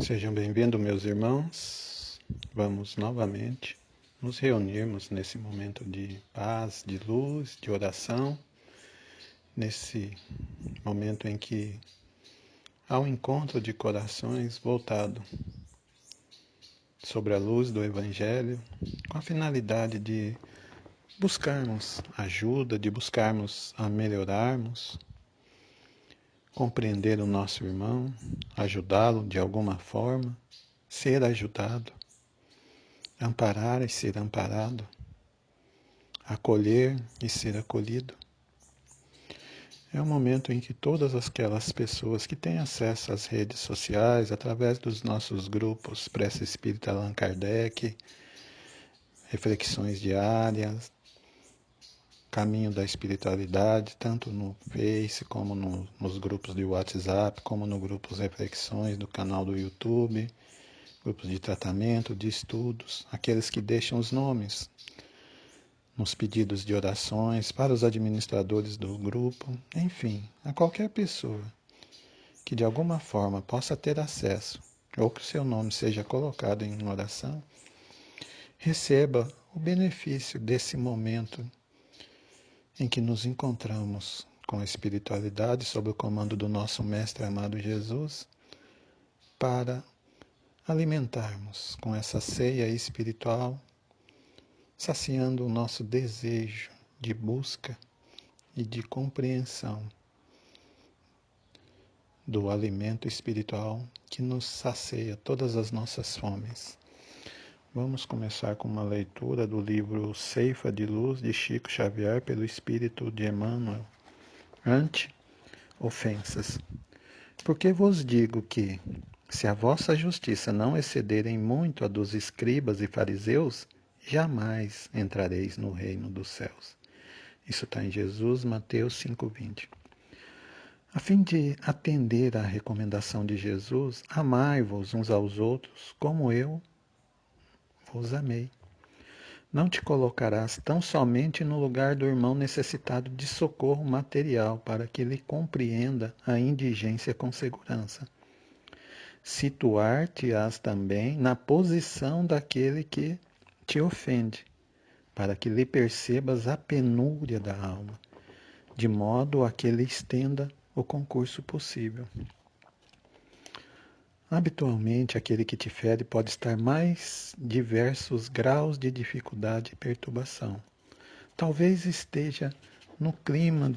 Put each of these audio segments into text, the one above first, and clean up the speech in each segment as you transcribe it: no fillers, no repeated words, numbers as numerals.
Sejam bem-vindos, meus irmãos. Vamos novamente nos reunirmos nesse momento de paz, de luz, de oração, nesse momento em que há um encontro de corações voltado sobre a luz do Evangelho, com a finalidade de buscarmos ajuda, de buscarmos a melhorarmos, compreender o nosso irmão, ajudá-lo de alguma forma, ser ajudado, amparar e ser amparado, acolher e ser acolhido. É um momento em que todas aquelas pessoas que têm acesso às redes sociais, através dos nossos grupos Prece Espírita Allan Kardec, reflexões diárias, caminho da espiritualidade, tanto no Face, como nos grupos de WhatsApp, como no grupos Reflexões do canal do YouTube, grupos de tratamento, de estudos, aqueles que deixam os nomes nos pedidos de orações para os administradores do grupo, enfim, a qualquer pessoa que de alguma forma possa ter acesso ou que o seu nome seja colocado em oração, receba o benefício desse momento em que nos encontramos com a espiritualidade sob o comando do nosso Mestre amado Jesus, para alimentarmos com essa ceia espiritual, saciando o nosso desejo de busca e de compreensão do alimento espiritual que nos sacia todas as nossas fomes. Vamos começar com uma leitura do livro Ceifa de Luz de Chico Xavier pelo Espírito de Emmanuel, Ante-ofensas. Porque vos digo que, se a vossa justiça não excederem muito a dos escribas e fariseus, jamais entrareis no reino dos céus. Isso está em Jesus, Mateus 5,20. A fim de atender à recomendação de Jesus, amai-vos uns aos outros como eu vos amei. Não te colocarás tão somente no lugar do irmão necessitado de socorro material para que ele compreenda a indigência com segurança. Situar-te-ás também na posição daquele que te ofende, para que lhe percebas a penúria da alma, de modo a que ele estenda o concurso possível. Habitualmente, aquele que te fere pode estar mais diversos graus de dificuldade e perturbação. Talvez esteja no clima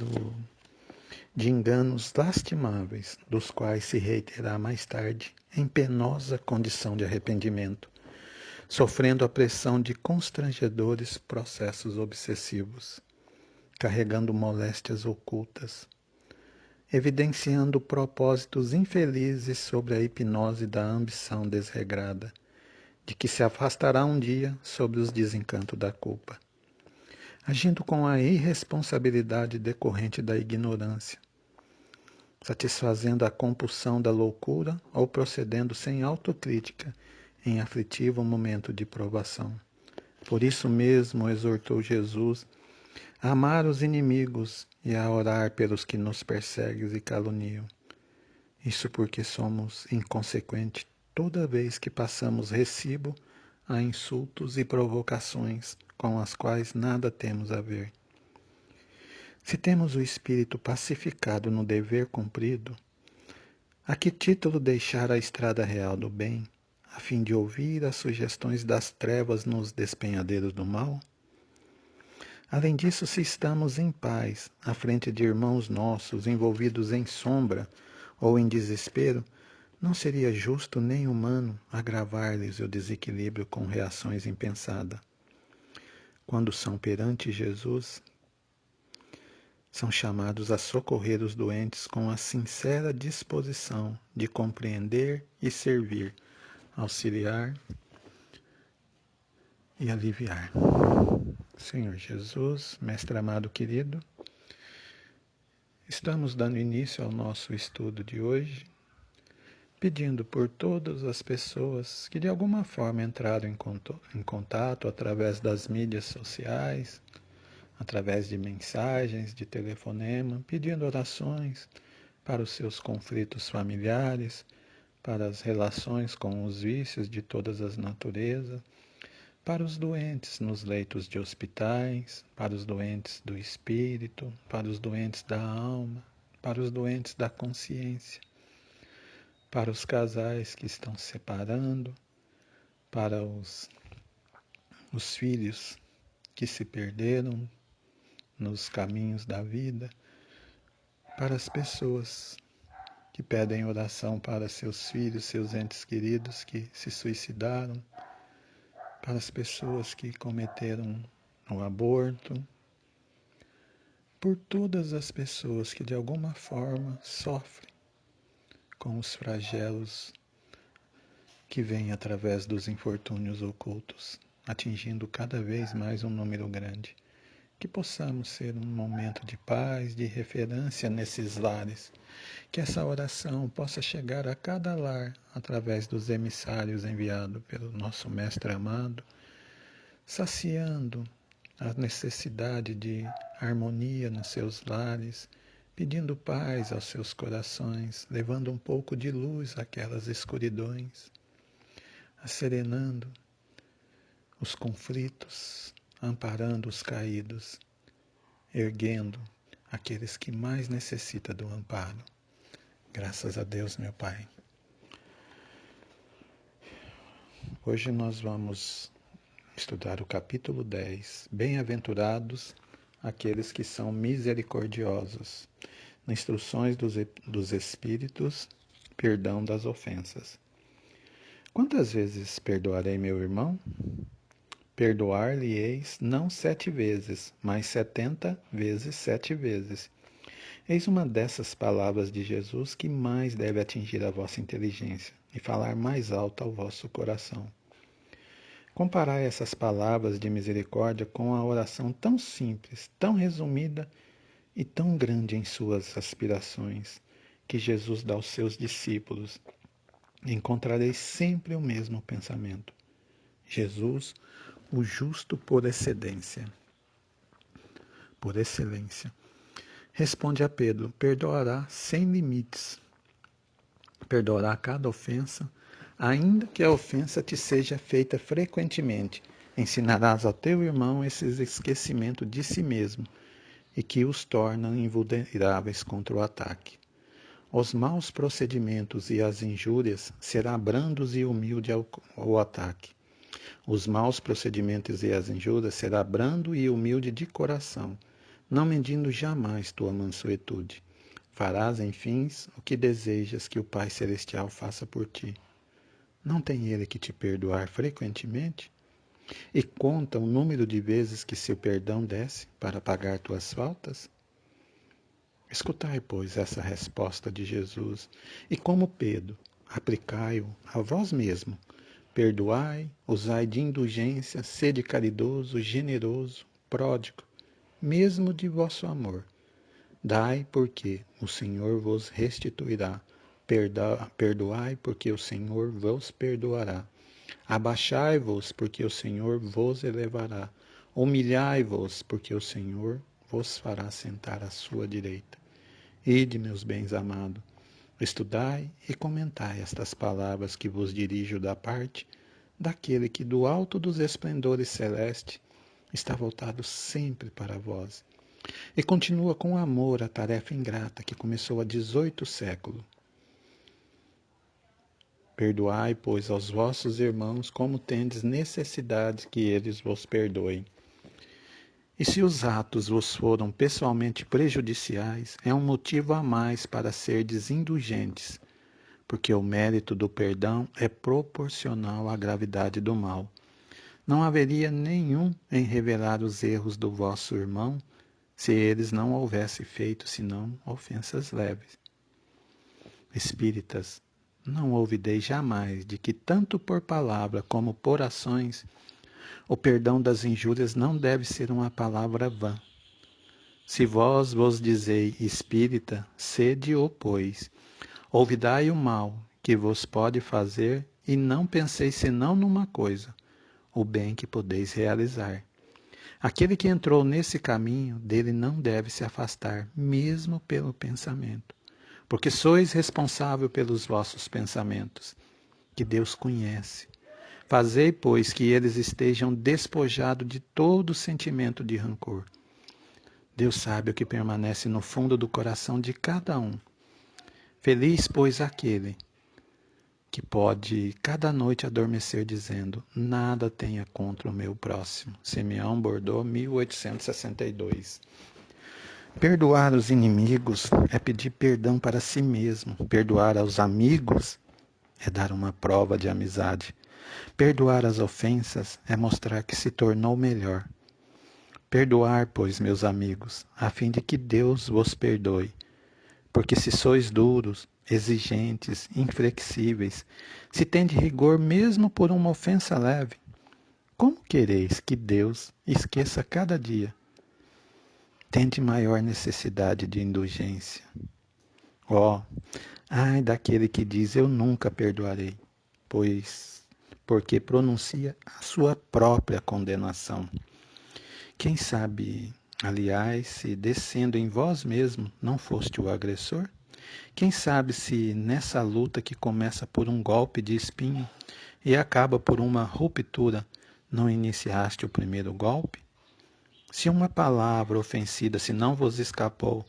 de enganos lastimáveis, dos quais se reiterará mais tarde em penosa condição de arrependimento, sofrendo a pressão de constrangedores processos obsessivos, carregando moléstias ocultas, evidenciando propósitos infelizes sobre a hipnose da ambição desregrada, de que se afastará um dia sob os desencantos da culpa, agindo com a irresponsabilidade decorrente da ignorância, satisfazendo a compulsão da loucura ou procedendo sem autocrítica em aflitivo momento de provação. Por isso mesmo exortou Jesus a amar os inimigos e a orar pelos que nos perseguem e caluniam. Isso porque somos inconsequentes toda vez que passamos recibo a insultos e provocações com as quais nada temos a ver. Se temos o espírito pacificado no dever cumprido, a que título deixar a estrada real do bem, a fim de ouvir as sugestões das trevas nos despenhadeiros do mal? Além disso, se estamos em paz, à frente de irmãos nossos envolvidos em sombra ou em desespero, não seria justo nem humano agravar-lhes o desequilíbrio com reações impensadas. Quando são perante Jesus, são chamados a socorrer os doentes com a sincera disposição de compreender e servir, auxiliar e aliviar. Senhor Jesus, Mestre amado querido, estamos dando início ao nosso estudo de hoje, pedindo por todas as pessoas que de alguma forma entraram em contato através das mídias sociais, através de mensagens, de telefonema, pedindo orações para os seus conflitos familiares, para as relações com os vícios de todas as naturezas, para os doentes nos leitos de hospitais, para os doentes do espírito, para os doentes da alma, para os doentes da consciência, para os casais que estão se separando, para os filhos que se perderam nos caminhos da vida, para as pessoas que pedem oração para seus filhos, seus entes queridos que se suicidaram, para as pessoas que cometeram o aborto, por todas as pessoas que de alguma forma sofrem com os flagelos que vêm através dos infortúnios ocultos, atingindo cada vez mais um número grande. Que possamos ser um momento de paz, de referência nesses lares. Que essa oração possa chegar a cada lar através dos emissários enviados pelo nosso Mestre amado, saciando a necessidade de harmonia nos seus lares, pedindo paz aos seus corações, levando um pouco de luz àquelas escuridões, serenando os conflitos, amparando os caídos, erguendo aqueles que mais necessitam do amparo. Graças a Deus, meu Pai. Hoje nós vamos estudar o capítulo 10. Bem-aventurados aqueles que são misericordiosos. Instruções dos Espíritos, perdão das ofensas. Quantas vezes perdoarei meu irmão? Perdoar-lhe-eis não 7 vezes, mas 70 vezes 7 vezes. Eis uma dessas palavras de Jesus que mais deve atingir a vossa inteligência e falar mais alto ao vosso coração. Comparai essas palavras de misericórdia com a oração tão simples, tão resumida e tão grande em suas aspirações que Jesus dá aos seus discípulos. Encontrareis sempre o mesmo pensamento. Jesus, o justo por excelência. Por excelência. Responde a Pedro: perdoará sem limites. Perdoará cada ofensa, ainda que a ofensa te seja feita frequentemente. Ensinarás ao teu irmão esse esquecimento de si mesmo e que os torna invulneráveis contra o ataque. Os maus procedimentos e as injúrias será brandos e humilde ao ataque. Os maus procedimentos e as injúrias será brando e humilde de coração, não medindo jamais tua mansuetude. Farás, enfim, o que desejas que o Pai Celestial faça por ti. Não tem ele que te perdoar frequentemente? E conta o número de vezes que seu perdão desce para pagar tuas faltas? Escutai, pois, essa resposta de Jesus, e como Pedro, aplicai-o a vós mesmo. Perdoai, usai de indulgência, sede caridoso, generoso, pródigo, mesmo de vosso amor. Dai, porque o Senhor vos restituirá. Perdoai, porque o Senhor vos perdoará. Abaixai-vos, porque o Senhor vos elevará. Humilhai-vos, porque o Senhor vos fará sentar à sua direita. Ide, meus bens amados, estudai e comentai estas palavras que vos dirijo da parte daquele que do alto dos esplendores celestes está voltado sempre para vós e continua com amor a tarefa ingrata que começou há 18 séculos. Perdoai, pois, aos vossos irmãos como tendes necessidade que eles vos perdoem. E se os atos vos foram pessoalmente prejudiciais, é um motivo a mais para serdes indulgentes, porque o mérito do perdão é proporcional à gravidade do mal. Não haveria nenhum em revelar os erros do vosso irmão, se eles não houvessem feito senão ofensas leves. Espíritas, não ouvideis jamais de que tanto por palavra como por ações, o perdão das injúrias não deve ser uma palavra vã. Se vos dizei espírita, sede-o, pois. Olvidai o mal que vos pode fazer e não penseis senão numa coisa, o bem que podeis realizar. Aquele que entrou nesse caminho, dele não deve se afastar, mesmo pelo pensamento, porque sois responsável pelos vossos pensamentos, que Deus conhece. Fazei, pois, que eles estejam despojados de todo sentimento de rancor. Deus sabe o que permanece no fundo do coração de cada um. Feliz, pois, aquele que pode cada noite adormecer dizendo: nada tenha contra o meu próximo. Simeão Bordeaux, 1862. Perdoar os inimigos é pedir perdão para si mesmo. Perdoar aos amigos é dar uma prova de amizade. Perdoar as ofensas é mostrar que se tornou melhor. Perdoar, pois, meus amigos, a fim de que Deus vos perdoe. Porque se sois duros, exigentes, inflexíveis, se tende rigor mesmo por uma ofensa leve, como quereis que Deus esqueça cada dia? Tende maior necessidade de indulgência. Ai daquele que diz: eu nunca perdoarei, porque pronuncia a sua própria condenação. Quem sabe, aliás, se descendo em vós mesmo não foste o agressor? Quem sabe se nessa luta que começa por um golpe de espinho e acaba por uma ruptura, não iniciaste o primeiro golpe? Se uma palavra ofensiva se não vos escapou,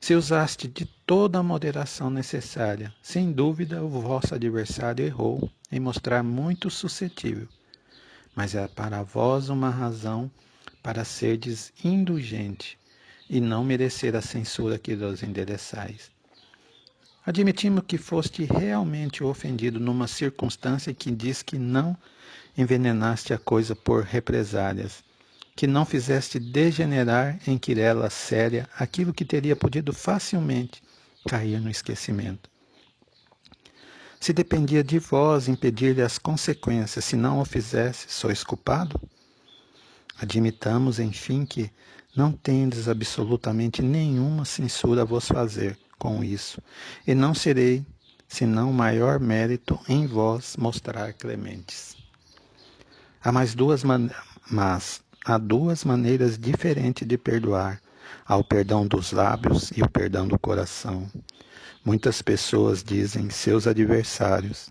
se usaste de toda a moderação necessária, sem dúvida o vosso adversário errou em mostrar muito suscetível. Mas é para vós uma razão para serdes indulgente e não merecer a censura que vos endereçais. Admitimos que foste realmente ofendido numa circunstância que diz que não envenenaste a coisa por represálias, que não fizeste degenerar em querela séria aquilo que teria podido facilmente cair no esquecimento. Se dependia de vós impedir-lhe as consequências, se não o fizesse, sois culpado? Admitamos, enfim, que não tendes absolutamente nenhuma censura a vos fazer com isso, e não serei, senão maior mérito em vós mostrar clementes. Há duas maneiras diferentes de perdoar. Há o perdão dos lábios e o perdão do coração. Muitas pessoas dizem seus adversários: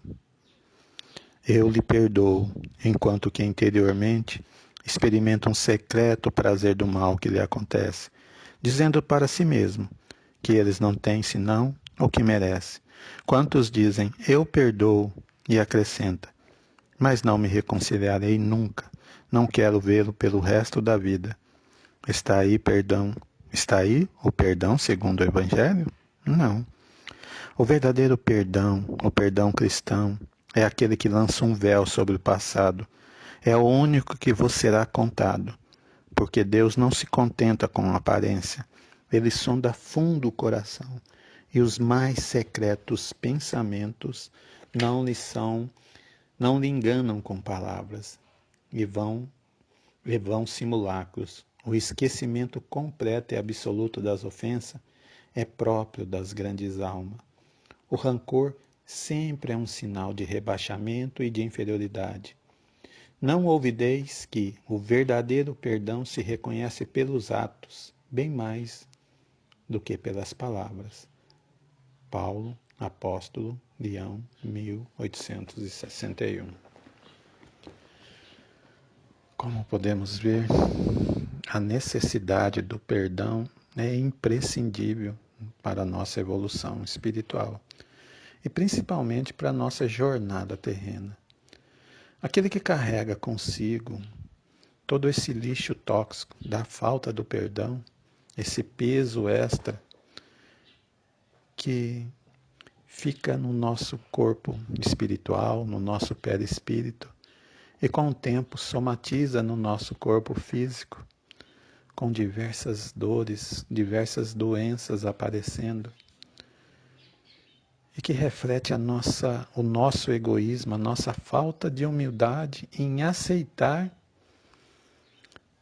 eu lhe perdoo, enquanto que interiormente experimentam um secreto prazer do mal que lhe acontece, dizendo para si mesmo que eles não têm senão o que merece. Quantos dizem: eu perdoo, e acrescenta: mas não me reconciliarei nunca, não quero vê-lo pelo resto da vida. Está aí o perdão segundo o Evangelho? Não. O verdadeiro perdão, o perdão cristão, é aquele que lança um véu sobre o passado. É o único que vos será contado, porque Deus não se contenta com a aparência. Ele sonda fundo o coração, e os mais secretos pensamentos não lhe enganam com palavras, e vão simulacros. O esquecimento completo e absoluto das ofensas é próprio das grandes almas. O rancor sempre é um sinal de rebaixamento e de inferioridade. Não ouvideis que o verdadeiro perdão se reconhece pelos atos, bem mais do que pelas palavras. Paulo, Apóstolo, Leão, 1861. Como podemos ver, a necessidade do perdão é imprescindível para a nossa evolução espiritual e principalmente para a nossa jornada terrena. Aquele que carrega consigo todo esse lixo tóxico da falta do perdão, esse peso extra que fica no nosso corpo espiritual, no nosso perispírito, e com o tempo somatiza no nosso corpo físico, com diversas dores, diversas doenças aparecendo, e que reflete o nosso egoísmo, a nossa falta de humildade em aceitar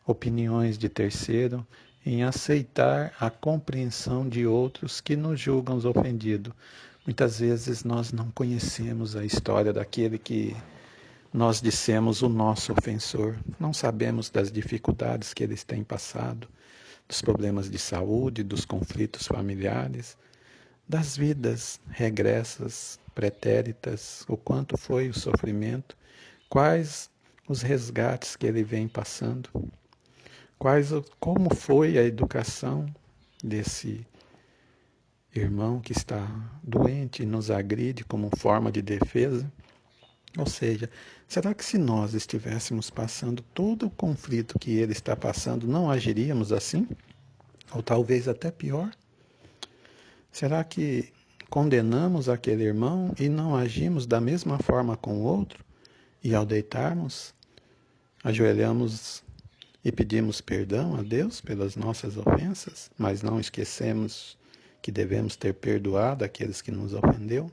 opiniões de terceiro, em aceitar a compreensão de outros que nos julgam os ofendidos. Muitas vezes nós não conhecemos a história daquele que nós dissemos o nosso ofensor. Não sabemos das dificuldades que eles têm passado, dos problemas de saúde, dos conflitos familiares. das vidas regressas, pretéritas, o quanto foi o sofrimento, quais os resgates que ele vem passando, como foi a educação desse irmão que está doente e nos agride como forma de defesa. Ou seja, será que se nós estivéssemos passando todo o conflito que ele está passando, não agiríamos assim? Ou talvez até pior? Será que condenamos aquele irmão e não agimos da mesma forma com o outro? E ao deitarmos, ajoelhamos e pedimos perdão a Deus pelas nossas ofensas, mas não esquecemos que devemos ter perdoado aqueles que nos ofendeu?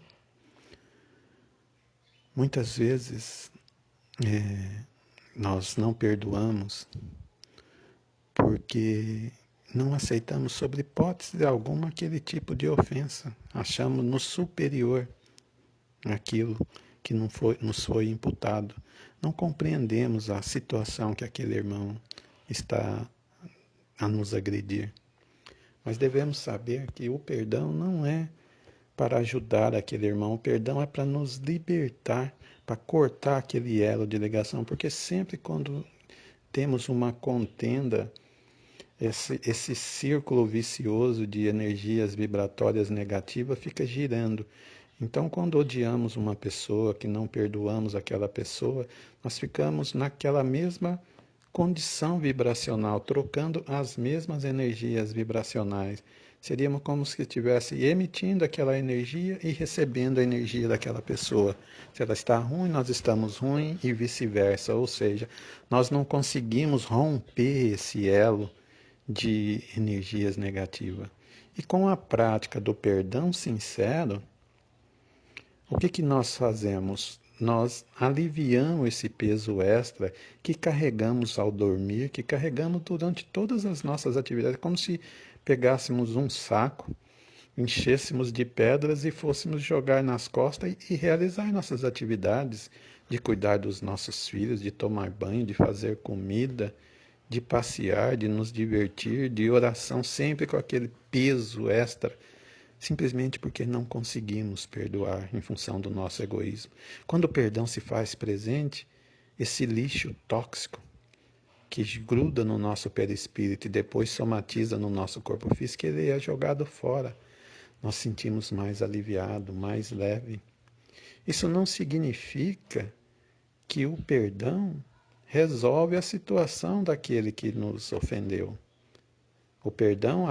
Muitas vezes nós não perdoamos porque não aceitamos, sob hipótese alguma, aquele tipo de ofensa. Achamos-nos superior àquilo que nos foi imputado. Não compreendemos a situação que aquele irmão está a nos agredir. Mas devemos saber que o perdão não é para ajudar aquele irmão, o perdão é para nos libertar, para cortar aquele elo de ligação, porque sempre quando temos uma contenda, esse círculo vicioso de energias vibratórias negativas fica girando. Então, quando odiamos uma pessoa, que não perdoamos aquela pessoa, nós ficamos naquela mesma condição vibracional, trocando as mesmas energias vibracionais. Seríamos como se estivesse emitindo aquela energia e recebendo a energia daquela pessoa. Se ela está ruim, nós estamos ruim e vice-versa. Ou seja, nós não conseguimos romper esse elo de energias negativas. E com a prática do perdão sincero, o que nós fazemos? Nós aliviamos esse peso extra que carregamos ao dormir, que carregamos durante todas as nossas atividades, como se pegássemos um saco, enchêssemos de pedras e fôssemos jogar nas costas e realizar nossas atividades, de cuidar dos nossos filhos, de tomar banho, de fazer comida, de passear, de nos divertir, de oração, sempre com aquele peso extra, simplesmente porque não conseguimos perdoar em função do nosso egoísmo. Quando o perdão se faz presente, esse lixo tóxico que gruda no nosso perispírito e depois somatiza no nosso corpo físico, ele é jogado fora. Nós sentimos mais aliviado, mais leve. Isso não significa que o perdão resolve a situação daquele que nos ofendeu. O perdão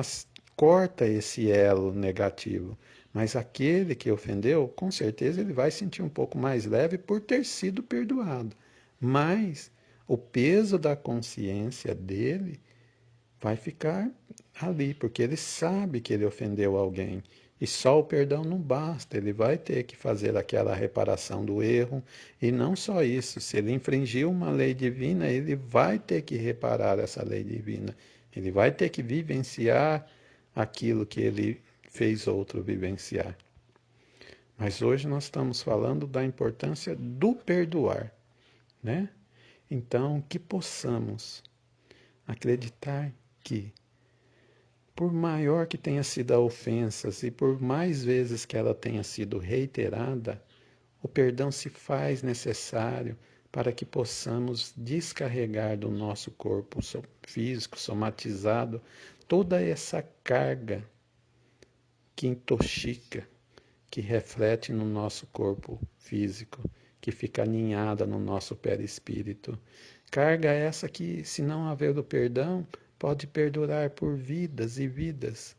corta esse elo negativo, mas aquele que ofendeu, com certeza ele vai sentir um pouco mais leve por ter sido perdoado. Mas o peso da consciência dele vai ficar ali, porque ele sabe que ele ofendeu alguém. E só o perdão não basta, ele vai ter que fazer aquela reparação do erro. E não só isso, se ele infringiu uma lei divina, ele vai ter que reparar essa lei divina. Ele vai ter que vivenciar aquilo que ele fez outro vivenciar. Mas hoje nós estamos falando da importância do perdoar, né? Então, que possamos acreditar que, por maior que tenha sido a ofensa e por mais vezes que ela tenha sido reiterada, o perdão se faz necessário para que possamos descarregar do nosso corpo físico, somatizado, toda essa carga que intoxica, que reflete no nosso corpo físico, que fica aninhada no nosso perispírito. Carga essa que, se não haver o perdão, pode perdurar por vidas e vidas.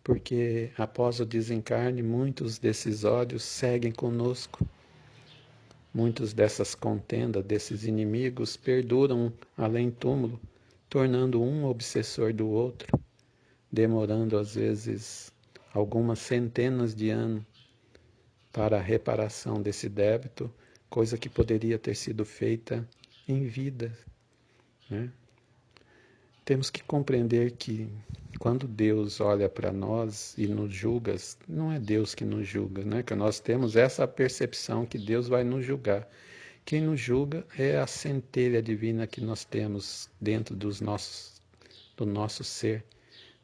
Porque após o desencarne, muitos desses ódios seguem conosco. Muitos dessas contendas, desses inimigos, perduram além túmulo, tornando um obsessor do outro, demorando às vezes algumas centenas de anos para a reparação desse débito, coisa que poderia ter sido feita em vida, né? Temos que compreender que quando Deus olha para nós e nos julga, não é Deus que nos julga, né? Que nós temos essa percepção que Deus vai nos julgar. Quem nos julga é a centelha divina que nós temos dentro do nosso ser,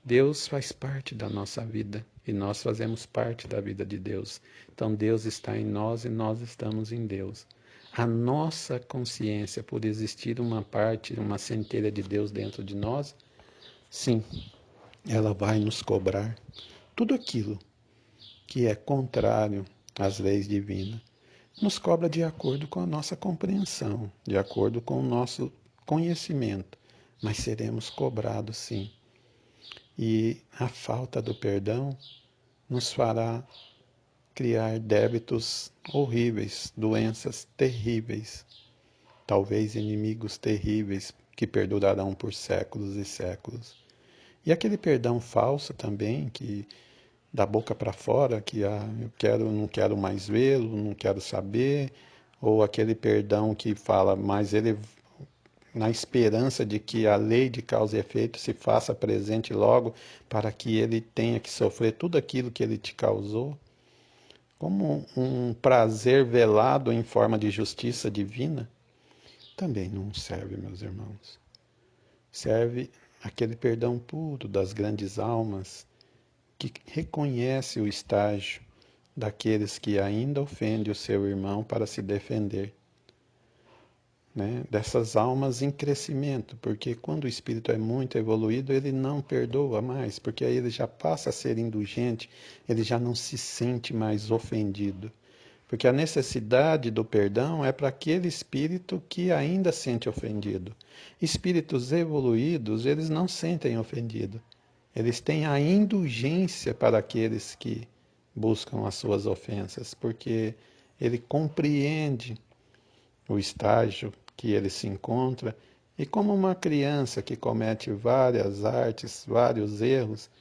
Deus faz parte da nossa vida e nós fazemos parte da vida de Deus. Então Deus está em nós e nós estamos em Deus. A nossa consciência, por existir uma parte, uma centelha de Deus dentro de nós, sim, ela vai nos cobrar tudo aquilo que é contrário às leis divinas. Nos cobra de acordo com a nossa compreensão, de acordo com o nosso conhecimento, mas seremos cobrados sim. E a falta do perdão nos fará criar débitos horríveis, doenças terríveis, talvez inimigos terríveis que perdurarão por séculos e séculos. E aquele perdão falso também, que da boca para fora, que não quero mais vê-lo, não quero saber, ou aquele perdão que fala, mas ele na esperança de que a lei de causa e efeito se faça presente logo para que ele tenha que sofrer tudo aquilo que ele te causou, como um prazer velado em forma de justiça divina, também não serve, meus irmãos. Serve aquele perdão puro das grandes almas que reconhece o estágio daqueles que ainda ofendem o seu irmão para se defender. Né, dessas almas em crescimento, porque quando o espírito é muito evoluído, ele não perdoa mais, porque aí ele já passa a ser indulgente, ele já não se sente mais ofendido. Porque a necessidade do perdão é para aquele espírito que ainda sente ofendido. Espíritos evoluídos, eles não sentem ofendido. Eles têm a indulgência para aqueles que buscam as suas ofensas, porque ele compreende o estágio que ele se encontra, e como uma criança que comete várias artes, vários erros,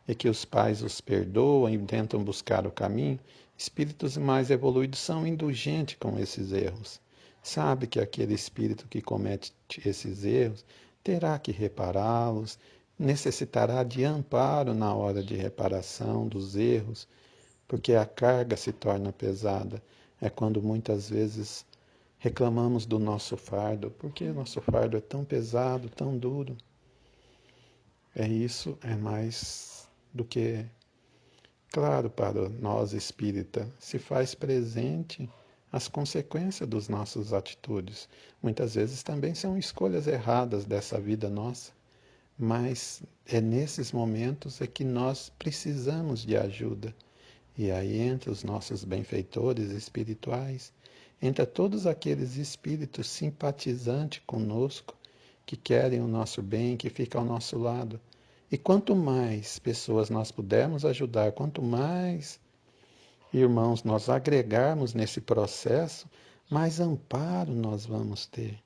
e que os pais os perdoam e tentam buscar o caminho, espíritos mais evoluídos são indulgentes com esses erros. Sabe que aquele espírito que comete esses erros terá que repará-los, necessitará de amparo na hora de reparação dos erros, porque a carga se torna pesada. É quando muitas vezes reclamamos do nosso fardo, porque o nosso fardo é tão pesado, tão duro. Isso é mais do que claro para nós espírita, se faz presente as consequências das nossas atitudes. Muitas vezes também são escolhas erradas dessa vida nossa, mas é nesses momentos é que nós precisamos de ajuda. E aí entra os nossos benfeitores espirituais, entra todos aqueles espíritos simpatizantes conosco, que querem o nosso bem, que ficam ao nosso lado. E quanto mais pessoas nós pudermos ajudar, quanto mais irmãos nós agregarmos nesse processo, mais amparo nós vamos ter.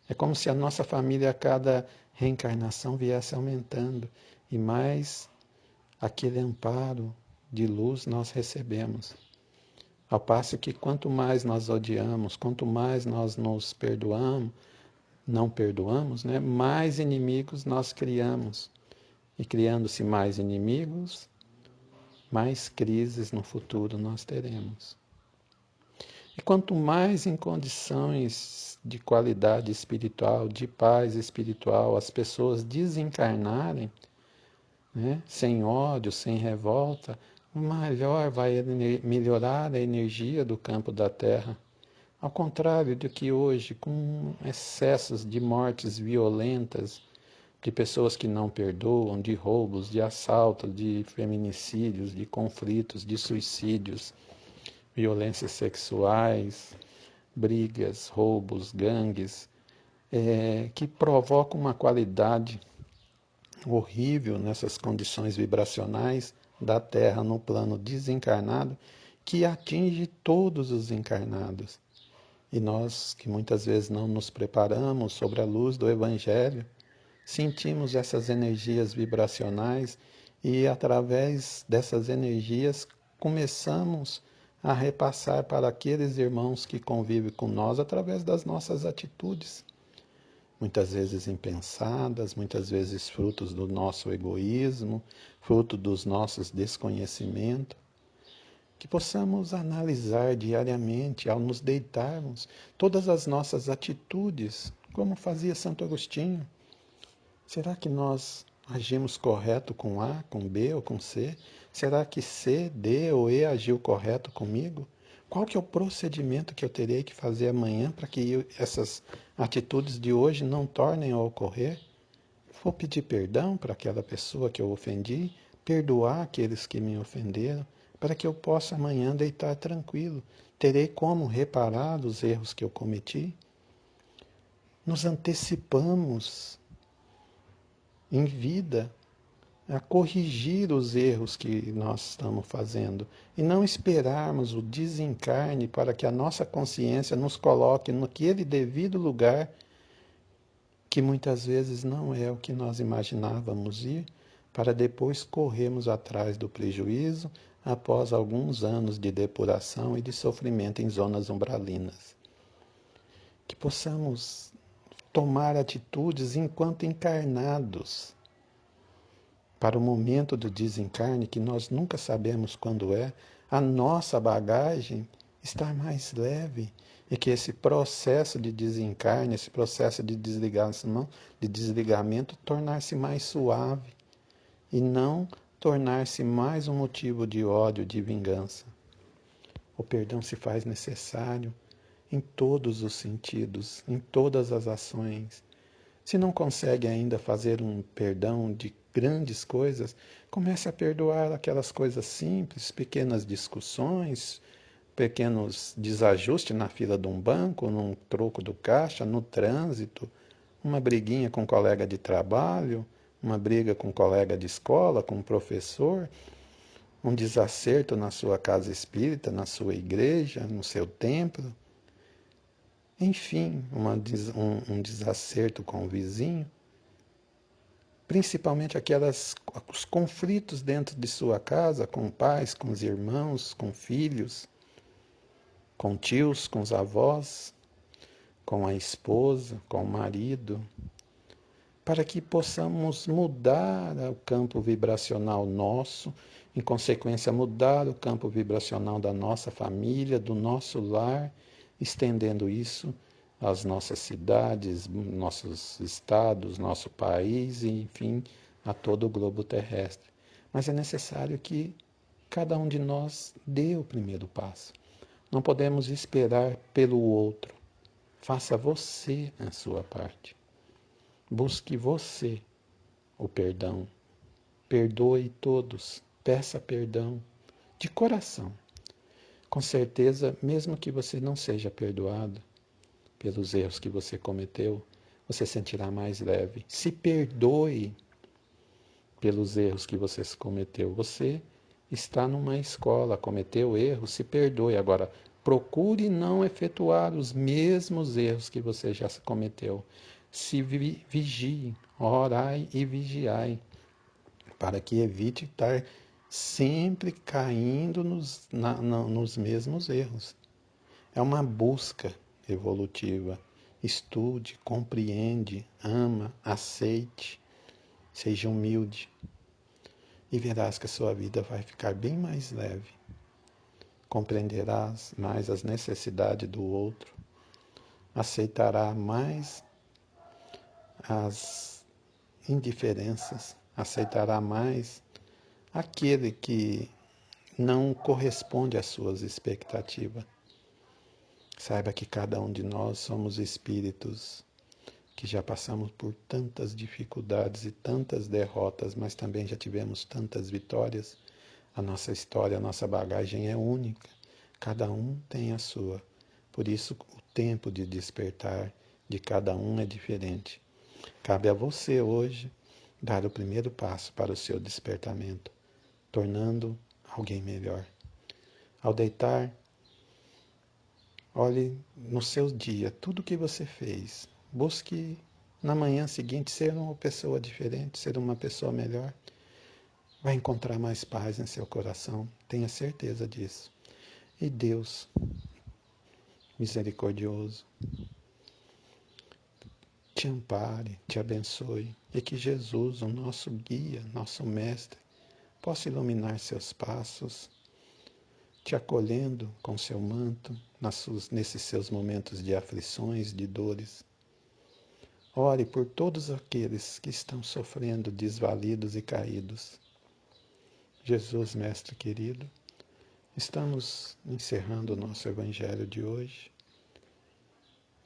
É como se a nossa família a cada reencarnação viesse aumentando e mais aquele amparo de luz nós recebemos. Ao passo que quanto mais nós odiamos, quanto mais nós nos perdoamos, não perdoamos, né, mais inimigos nós criamos. E criando-se mais inimigos, mais crises no futuro nós teremos. E quanto mais em condições de qualidade espiritual, de paz espiritual, as pessoas desencarnarem, né, sem ódio, sem revolta, melhor vai melhorar a energia do campo da Terra. Ao contrário do que hoje, com excessos de mortes violentas, de pessoas que não perdoam, de roubos, de assaltos, de feminicídios, de conflitos, de suicídios, violências sexuais, brigas, roubos, gangues, que provocam uma qualidade horrível nessas condições vibracionais da Terra no plano desencarnado, que atinge todos os encarnados. E nós, que muitas vezes não nos preparamos sobre a luz do Evangelho, sentimos essas energias vibracionais e, através dessas energias, começamos a repassar para aqueles irmãos que convivem com nós através das nossas atitudes. Muitas vezes impensadas, muitas vezes frutos do nosso egoísmo, fruto dos nossos desconhecimentos, que possamos analisar diariamente, ao nos deitarmos, todas as nossas atitudes, como fazia Santo Agostinho. Será que nós Agimos correto com A, com B ou com C? Será que C, D ou E agiu correto comigo? Qual que é o procedimento que eu terei que fazer amanhã para que essas atitudes de hoje não tornem a ocorrer? Vou pedir perdão para aquela pessoa que eu ofendi, perdoar aqueles que me ofenderam, para que eu possa amanhã deitar tranquilo. Terei como reparar os erros que eu cometi? Nos antecipamos em vida a corrigir os erros que nós estamos fazendo e não esperarmos o desencarne para que a nossa consciência nos coloque naquele devido lugar que muitas vezes não é o que nós imaginávamos ir, para depois corrermos atrás do prejuízo após alguns anos de depuração e de sofrimento em zonas umbralinas. Que possamos tomar atitudes enquanto encarnados para o momento do desencarne, que nós nunca sabemos quando é, a nossa bagagem estar mais leve e que esse processo de desencarne, esse processo de desligamento, tornar-se mais suave e não tornar-se mais um motivo de ódio, de vingança. O perdão se faz necessário em todos os sentidos, em todas as ações. Se não consegue ainda fazer um perdão de grandes coisas, comece a perdoar aquelas coisas simples, pequenas discussões, pequenos desajustes na fila de um banco, num troco do caixa, no trânsito, uma briguinha com um colega de trabalho, uma briga com um colega de escola, com um professor, um desacerto na sua casa espírita, na sua igreja, no seu templo. Enfim, um desacerto com o vizinho. Principalmente os conflitos dentro de sua casa, com pais, com os irmãos, com filhos, com tios, com os avós, com a esposa, com o marido, para que possamos mudar o campo vibracional nosso, em consequência, mudar o campo vibracional da nossa família, do nosso lar, estendendo isso às nossas cidades, nossos estados, nosso país e, enfim, a todo o globo terrestre. Mas é necessário que cada um de nós dê o primeiro passo. Não podemos esperar pelo outro. Faça você a sua parte. Busque você o perdão. Perdoe todos. Peça perdão de coração. Com certeza, mesmo que você não seja perdoado pelos erros que você cometeu, você sentirá mais leve. Se perdoe pelos erros que você cometeu. Você está numa escola, cometeu erros, se perdoe. Agora, procure não efetuar os mesmos erros que você já cometeu. Se vigie, orai e vigiai, para que evite estar sempre caindo nos mesmos erros. É uma busca evolutiva. Estude, compreende, ama, aceite, seja humilde e verás que a sua vida vai ficar bem mais leve. Compreenderás mais as necessidades do outro, aceitará mais as indiferenças, aceitará mais aquele que não corresponde às suas expectativas. Saiba que cada um de nós somos espíritos que já passamos por tantas dificuldades e tantas derrotas, mas também já tivemos tantas vitórias. A nossa história, a nossa bagagem é única. Cada um tem a sua. Por isso, o tempo de despertar de cada um é diferente. Cabe a você hoje dar o primeiro passo para o seu despertamento, tornando alguém melhor. Ao deitar, olhe no seu dia tudo o que você fez. Busque na manhã seguinte ser uma pessoa diferente, ser uma pessoa melhor. Vai encontrar mais paz em seu coração, tenha certeza disso. E Deus, misericordioso, te ampare, te abençoe e que Jesus, o nosso guia, nosso mestre, possa iluminar seus passos, te acolhendo com seu manto nesses seus momentos de aflições, de dores. Ore por todos aqueles que estão sofrendo, desvalidos e caídos. Jesus, Mestre querido, estamos encerrando o nosso Evangelho de hoje,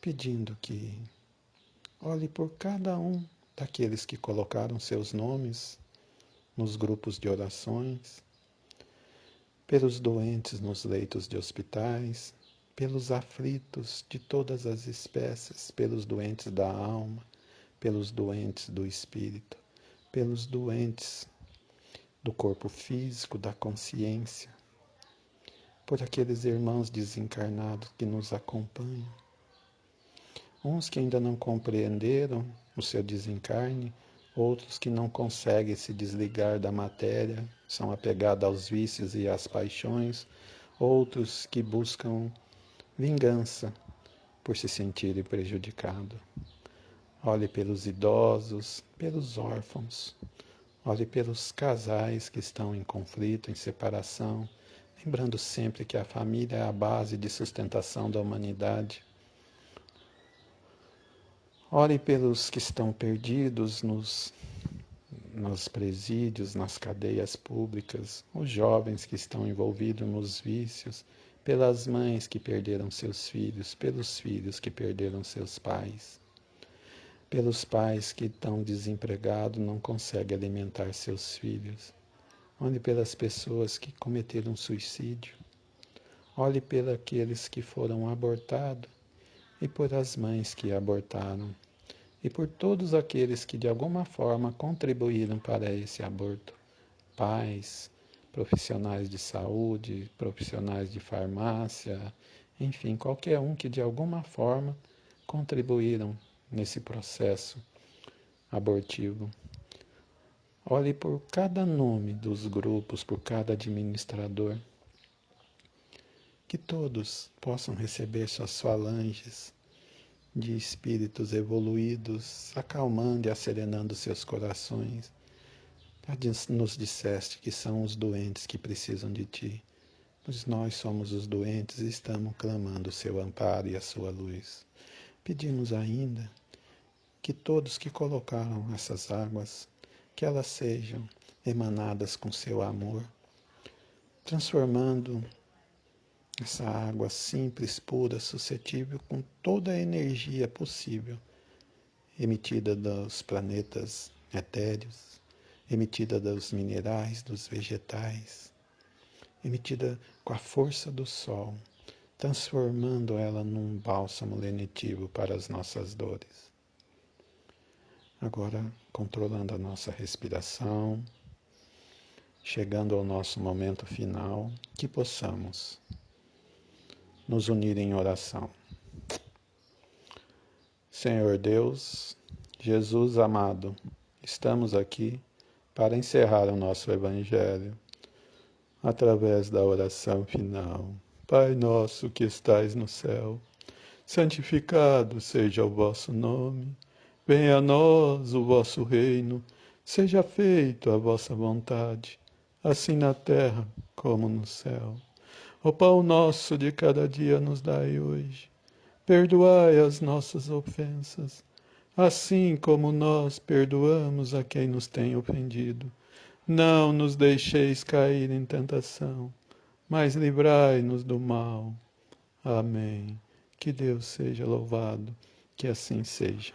pedindo que olhe por cada um daqueles que colocaram seus nomes nos grupos de orações, pelos doentes nos leitos de hospitais, pelos aflitos de todas as espécies, pelos doentes da alma, pelos doentes do espírito, pelos doentes do corpo físico, da consciência, por aqueles irmãos desencarnados que nos acompanham. Uns que ainda não compreenderam o seu desencarne, outros que não conseguem se desligar da matéria, são apegados aos vícios e às paixões, outros que buscam vingança por se sentirem prejudicados. Olhe pelos idosos, pelos órfãos, olhe pelos casais que estão em conflito, em separação, lembrando sempre que a família é a base de sustentação da humanidade. Ore pelos que estão perdidos nos presídios, nas cadeias públicas, os jovens que estão envolvidos nos vícios, pelas mães que perderam seus filhos, pelos filhos que perderam seus pais, pelos pais que estão desempregados, não conseguem alimentar seus filhos. Olhe pelas pessoas que cometeram suicídio. Olhe pelos aqueles que foram abortados e por as mães que abortaram. E por todos aqueles que de alguma forma contribuíram para esse aborto. Pais, profissionais de saúde, profissionais de farmácia, enfim, qualquer um que de alguma forma contribuíram nesse processo abortivo. Olhe por cada nome dos grupos, por cada administrador. Que todos possam receber suas falanges de espíritos evoluídos, acalmando e acerenando seus corações. Nos disseste que são os doentes que precisam de ti, pois nós somos os doentes e estamos clamando o seu amparo e a sua luz. Pedimos ainda que todos que colocaram essas águas, que elas sejam emanadas com seu amor, transformando essa água simples, pura, suscetível com toda a energia possível, emitida dos planetas etéreos, emitida dos minerais, dos vegetais, emitida com a força do sol, transformando ela num bálsamo lenitivo para as nossas dores. Agora, controlando a nossa respiração, chegando ao nosso momento final, que possamos nos unir em oração. Senhor Deus, Jesus amado, estamos aqui para encerrar o nosso Evangelho através da oração final. Pai nosso que estais no céu, santificado seja o vosso nome, venha a nós o vosso reino, seja feita a vossa vontade, assim na terra como no céu. O pão nosso de cada dia nos dai hoje. Perdoai as nossas ofensas, assim como nós perdoamos a quem nos tem ofendido. Não nos deixeis cair em tentação, mas livrai-nos do mal. Amém. Que Deus seja louvado, que assim seja.